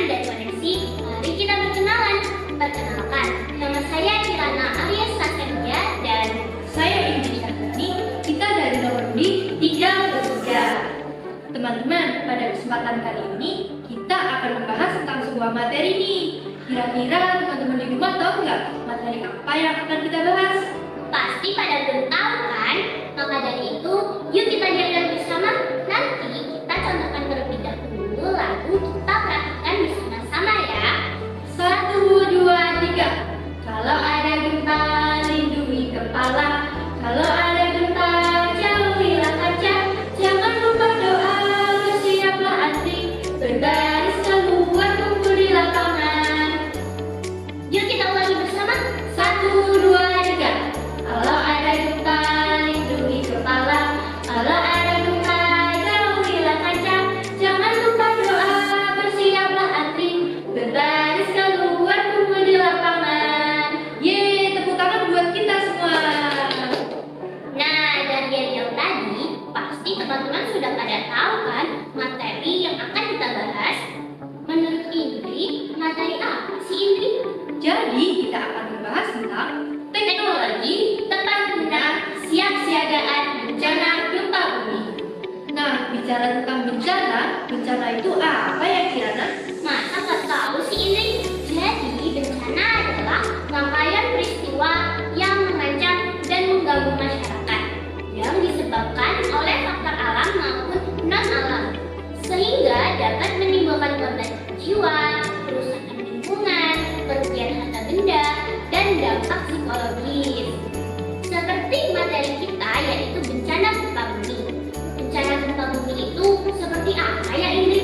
dan koneksi, mari kita berkenalan. Perkenalkan, nama saya Kirana alias Sakenja dan Saya Indri Syahrini, kita dari nomor di 3 Teman-teman, pada kesempatan kali ini kita akan membahas tentang sebuah materi nih. Kira-kira teman-teman di rumah tahu nggak materi apa yang akan kita bahas? pasti pada belum tahu kan? Maka dari itu, yuk kita dialog bersama. Nanti kita contohkan terlebih dahulu, lalu kita praktikkan bersama-sama ya. 1, 2, 3. Kalau ada gempa, lindungi kepala. Kalau ada gempa, jauhilah kaca. Jangan lupa doa, bersiaplah antri. Berbaris keluar, tunggu di lapangan. Yuk kita ulangi bersama. 1, 2, 3. Kalau ada gempa, lindungi kepala. Kalau ada gempa, jauhilah kaca. Jangan lupa doa, bersiaplah antri. Berbaris keluar, tunggu di lapangan. Yeay, tepuk tangan buat kita semua. Nah, dari yang tadi, pasti teman-teman sudah pada tahu kan materi yang akan kita bahas. Menurut Indri, materi apa sih Indri? Jadi kita akan membahas tentang teknologi tepat guna siap-siagaan bencana gempa bumi. Nah, bicara tentang bencana itu apa ya Kirana? Masa nggak tahu sih Indri? Jadi bencana adalah rangkaian peristiwa yang mengancam dan mengganggu masyarakat yang disebabkan oleh faktor alam maupun non-alam, sehingga dapat menimbulkan korban jiwa, kerusakan lingkungan, kerugian harta benda, dan dampak psikologis. Seperti materi kita yaitu bencana gempa bumi. Bencana gempa bumi itu seperti apa ya Indri?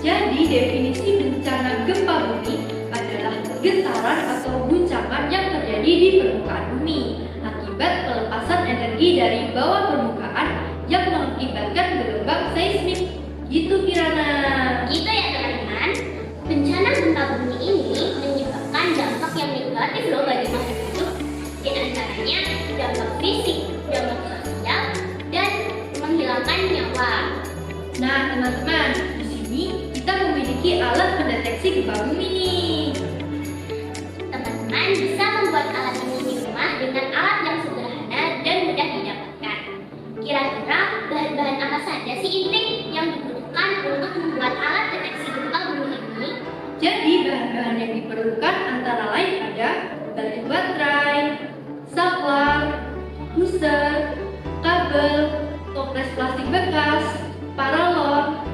Jadi definisi bencana gempa bumi adalah getaran atau guncangan yang terjadi di permukaan bumi akibat pelepasan energi dari bawah permukaan yang mengakibatkan gelombang seismik. Gitu Kirana. Gitu ya teman-teman. Bencana gempa bumi ini menyebabkan dampak yang negatif loh bagi makhluk hidup. Di antaranya dampak fisik, dampak sosial, dan menghilangkan nyawa. Nah teman-teman, di sini kita memiliki alat pendeteksi gempa bumi nih. Teman-teman bisa membuat alat ini di rumah dengan alat yang sederhana dan mudah didapatkan. Kira-kira bahan-bahan apa saja sih Indri yang dibutuhkan untuk membuat alat deteksi gempa bumi ini? Jadi bahan-bahan yang diperlukan antara lain ada baterai, saklar, booster, kabel, toples plastik bekas, paralon,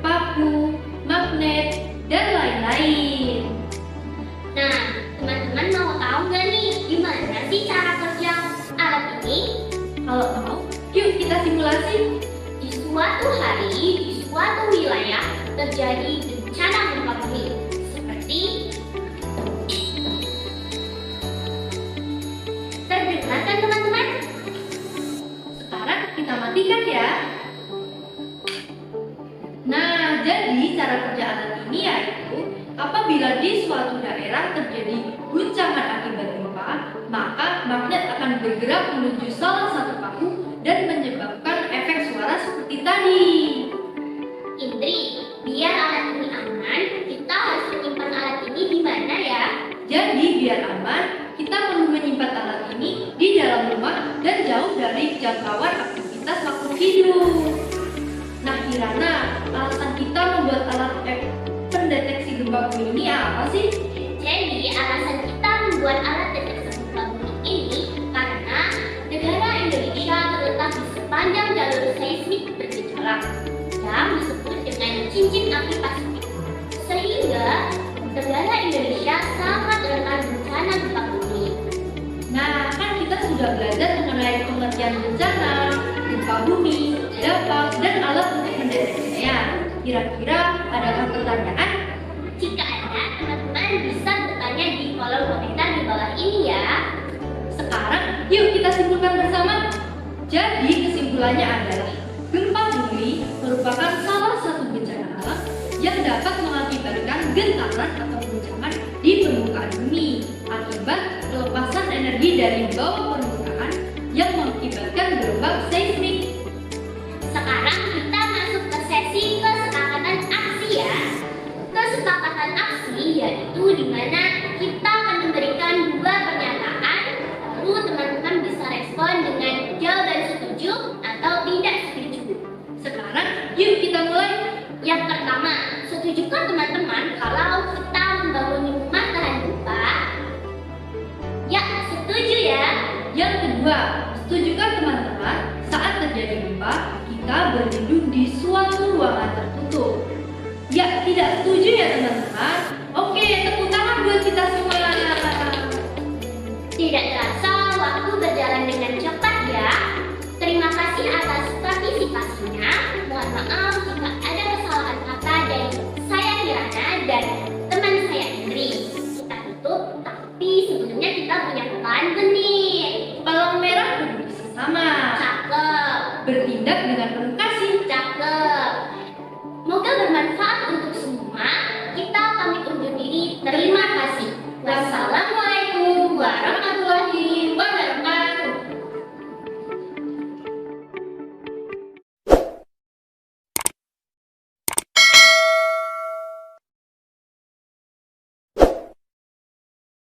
paku, magnet, dan lain-lain. Nah, teman-teman mau tahu nggak nih gimana sih cara kerja alat ini? Kalau mau, yuk kita simulasi. Di suatu hari, di suatu wilayah terjadi bencana gempa bumi seperti terdengar kan teman-teman? Sekarang kita matikan ya. Nah, jadi cara kerja alat ini yaitu apabila di suatu daerah terjadi guncangan akibat gempa, maka magnet akan bergerak menuju salah satu paku dan menyebabkan efek suara seperti tadi. Indri, biar alat ini aman, kita harus menyimpan alat ini di mana ya? Jadi biar aman, kita perlu menyimpan alat ini di dalam rumah dan jauh dari jangkauan aktivitas makhluk hidup. Nah Kirana, alasan kita membuat alat pendeteksi gempa bumi ini apa sih? Jadi alasan kita membuat alat deteksi gempa bumi ini karena negara Indonesia terletak di sepanjang jalur seismik bergejolak yang disebut dengan cincin api Pasifik, sehingga negara Indonesia sangat rentan bencana gempa bumi. Nah, kan kita sudah belajar mengenai pengertian bencana, gempa bumi, dampak, dan alat untuk mendeteksinya. Kira-kira adakah pertanyaan? Jika ada, teman-teman bisa bertanya di kolom komentar di bawah ini ya. Sekarang, yuk kita simpulkan bersama. Jadi, kesimpulannya adalah gempa bumi merupakan salah satu bencana alam yang dapat mengakibatkan getaran atau guncangan di permukaan bumi akibat pelepasan energi dari bawah permukaan yang mengakibatkan gelombang seismik. Sekarang kita masuk ke sesi kesepakatan aksi ya. Kesepakatan Setujukah teman-teman kalau kita membangun rumah tahan gempa? Ya, setuju ya. Yang kedua, setujukah teman-teman saat terjadi gempa kita berlindung di suatu ruangan tertutup? Ya, tidak setuju ya teman-teman? Oke, tepuk tangan buat kita semua. Tidak terasa waktu berjalan dengan cepat ya. Terima kasih atas partisipasinya. Mohon maaf jika ada kesalahan kata dari saya Kirana dan teman saya Indri. Kita tutup, tapi sebelumnya kita punya pantun nih. Palang merah peduli sesama, Cakep. bertindak dengan penuh kasih.